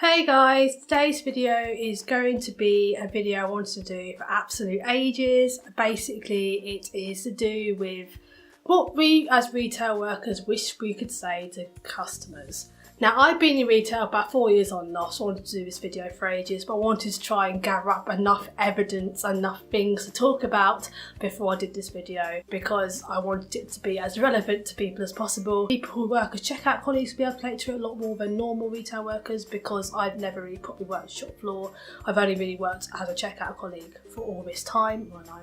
Hey guys, today's video is going to be a video I wanted to do for absolute ages. Basically, it is to do with what we as retail workers wish we could say to customers. Now, I've been in retail about 4 years on and off, so I wanted to do this video for ages, but I wanted to try and gather up enough evidence, enough things to talk about before I did this video, because I wanted it to be as relevant to people as possible. People who work as checkout colleagues will be able to relate to it a lot more than normal retail workers, because I've never really properly worked shop floor. I've only really worked as a checkout colleague for all this time. Well, no.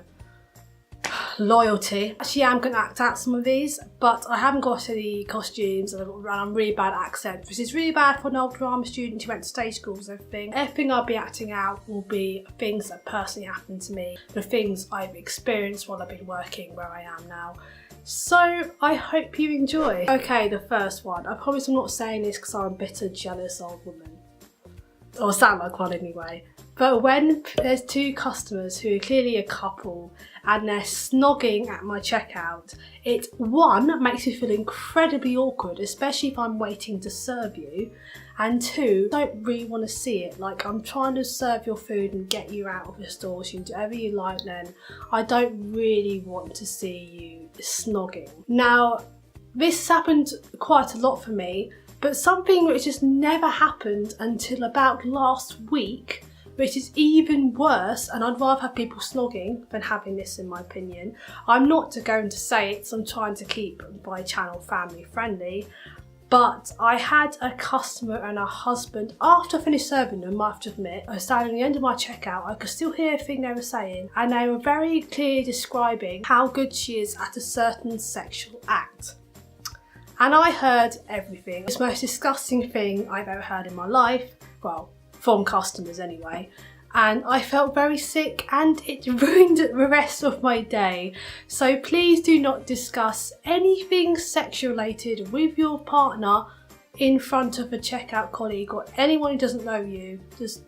Loyalty. Actually, I'm going to act out some of these, but I haven't got any costumes and I'm really bad at accents, which is really bad for an old drama student who went to stage schools and everything. Everything I'll be acting out will be things that personally happened to me, the things I've experienced while I've been working where I am now. So I hope you enjoy. Okay, the first one. I promise I'm not saying this because I'm a bitter, jealous old woman. Or sound like one anyway. But when there's two customers who are clearly a couple and they're snogging at my checkout, it one, makes me feel incredibly awkward, especially if I'm waiting to serve you, and two, I don't really want to see it. Like, I'm trying to serve your food and get you out of the store, so you do whatever you like then. I don't really want to see you snogging. Now, this has happened quite a lot for me, but something which just never happened until about last week, which is even worse, and I'd rather have people snogging than having this, in my opinion. I'm not going to say it, so I'm trying to keep my channel family friendly, but I had a customer and her husband, after I finished serving them, I have to admit, I was standing at the end of my checkout, I could still hear everything they were saying, and they were very clearly describing how good she is at a certain sexual act. And I heard everything. It's the most disgusting thing I've ever heard in my life. Well, from customers anyway. And I felt very sick and it ruined the rest of my day. So please do not discuss anything sexual related with your partner in front of a checkout colleague or anyone who doesn't know you. Just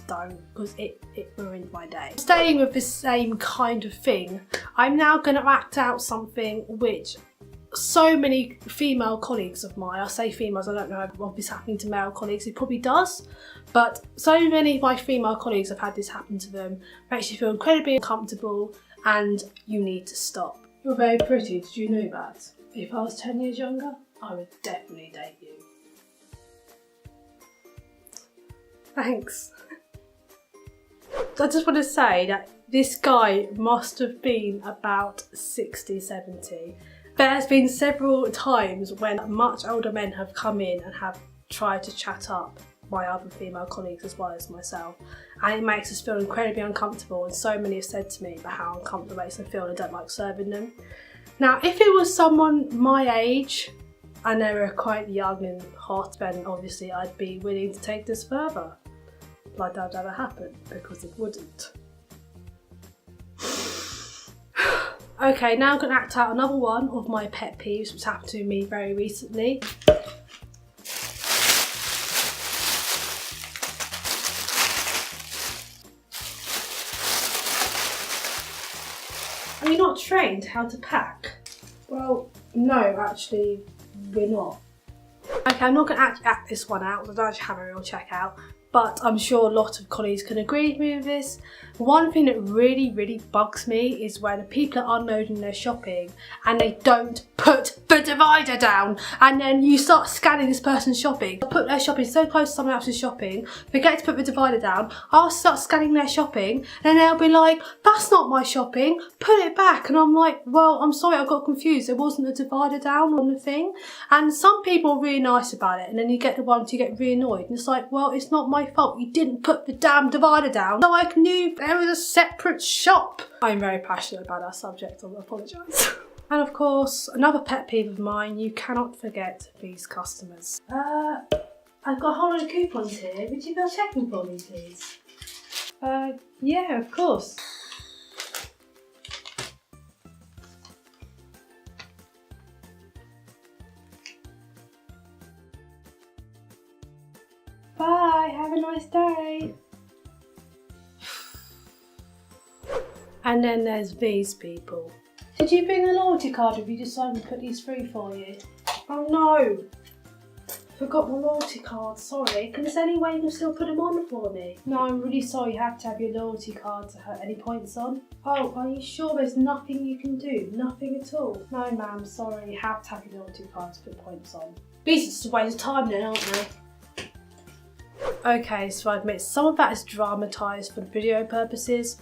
don't, because it ruined my day. Staying with the same kind of thing, I'm now going to act out something which so many female colleagues of mine, I say females, I don't know if this is happening to male colleagues, it probably does, but so many of my female colleagues have had this happen to them, makes you feel incredibly uncomfortable and you need to stop. You're very pretty, did you know that? If I was 10 years younger, I would definitely date you. Thanks. I just want to say that this guy must have been about 60, 70. There's been several times when much older men have come in and have tried to chat up my other female colleagues as well as myself, and it makes us feel incredibly uncomfortable, and so many have said to me about how uncomfortable it makes them feel and I don't like serving them. Now, if it was someone my age and they were quite young and hot, then obviously I'd be willing to take this further. But that would never happen, because it wouldn't. Okay, now I'm going to act out another one of my pet peeves which happened to me very recently. Are you not trained how to pack? Well, no, actually, we're not. Okay, I'm not going to act this one out, because I don't actually have a real checkout, but I'm sure a lot of colleagues can agree with me with this. One thing that really bugs me is when people are unloading their shopping and they don't put the divider down, and then you start scanning this person's shopping. They'll put their shopping so close to someone else's shopping, forget to put the divider down, I'll start scanning their shopping and they'll be like, that's not my shopping, put it back. And I'm like, well, I'm sorry, I got confused, there wasn't a divider down on the thing. And some people are really nice about it, and then you get the ones who get really annoyed and it's like, well, it's not my fault, you didn't put the damn divider down, so I knew there was a separate shop. I'm very passionate about that subject, I apologise. And of course, another pet peeve of mine, you cannot forget these customers. I've got a whole lot of coupons here, would you go check them for me please? Yeah, of course. Bye, have a nice day. And then there's these people. Did you bring a loyalty card or have you decided to put these through for you? Oh no! Forgot my loyalty card, sorry. Is there any way you can still put them on for me? No, I'm really sorry, you have to have your loyalty card to have any points on. Oh, are you sure there's nothing you can do? Nothing at all? No ma'am, sorry, you have to have your loyalty card to put points on. These are just a waste of time then, aren't they? Okay, so I admit some of that is dramatised for video purposes,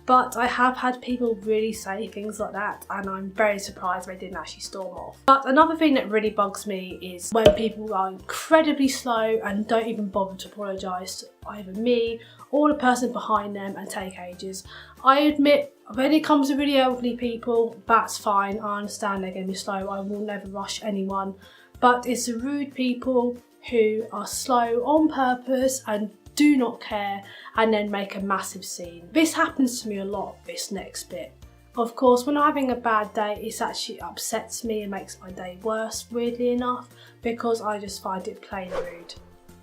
but I have had people really say things like that and I'm very surprised they didn't actually storm off. But another thing that really bugs me is when people are incredibly slow and don't even bother to apologise to either me or the person behind them and take ages. I admit when it comes to really elderly people, that's fine, I understand they're going to be slow, I will never rush anyone. But it's the rude people who are slow on purpose and do not care and then make a massive scene. This happens to me a lot, this next bit. Of course, when I'm having a bad day, it actually upsets me and makes my day worse, weirdly enough, because I just find it plain rude.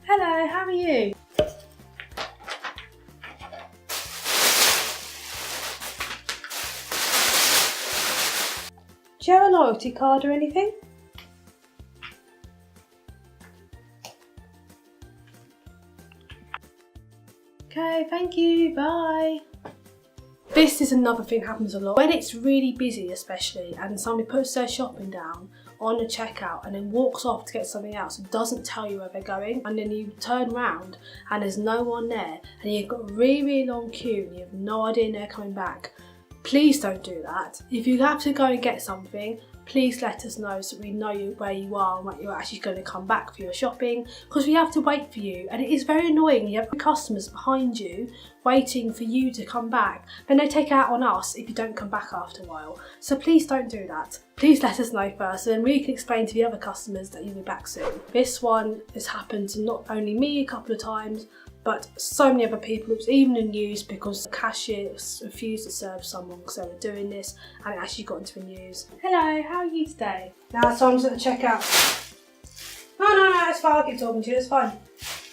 Hello, how are you? Do you have a loyalty card or anything? Okay, thank you, bye. This is another thing that happens a lot. When it's really busy especially and somebody puts their shopping down on the checkout and then walks off to get something else and doesn't tell you where they're going, and then you turn around and there's no one there and you've got a really long queue and you have no idea when they're coming back. Please don't do that. If you have to go and get something, please let us know so we know where you are and when you're actually going to come back for your shopping, because we have to wait for you and it is very annoying. You have customers behind you waiting for you to come back, then they take it out on us if you don't come back after a while. So please don't do that. Please let us know first and then we can explain to the other customers that you'll be back soon. This one has happened to not only me a couple of times, but so many other people. It was even in the news because the cashier refused to serve someone because they were doing this and it actually got into the news. Hello, how are you today? Now someone's at the checkout. No, it's fine, I'll keep talking to you, it's fine.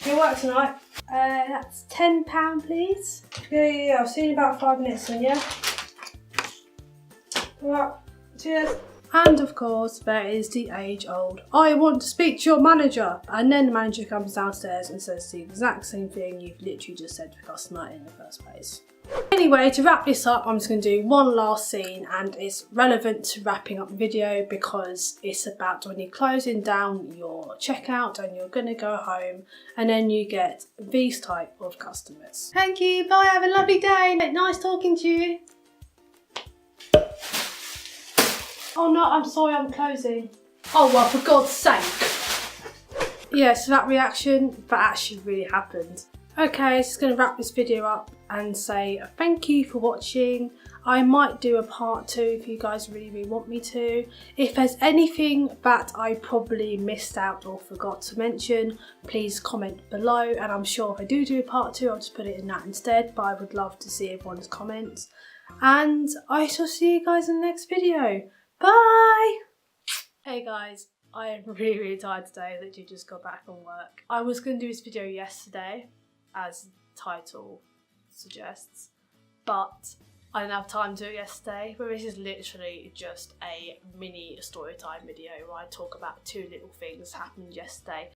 Do you work tonight? That's £10 please. Yeah, I'll see you in about 5 minutes then, yeah? Alright, cheers. And of course, there is the age-old, I want to speak to your manager. And then the manager comes downstairs and says the exact same thing you've literally just said to the customer in the first place. Anyway, to wrap this up, I'm just going to do one last scene and it's relevant to wrapping up the video because it's about when you're closing down your checkout and you're going to go home and then you get these type of customers. Thank you, bye, have a lovely day. Nice talking to you. Oh no, I'm sorry, I'm closing. Oh well, for God's sake. Yeah, so that reaction, that actually really happened. Okay, just going to wrap this video up and say thank you for watching. I might do a part 2 if you guys really want me to. If there's anything that I probably missed out or forgot to mention, please comment below, and I'm sure if I do a part 2, I'll just put it in that instead, but I would love to see everyone's comments. And I shall see you guys in the next video. Bye! Hey guys, I am really tired today. I literally just got back from work. I was going to do this video yesterday, as the title suggests, but I didn't have time to do it yesterday. But this is literally just a mini story time video where I talk about 2 little things that happened yesterday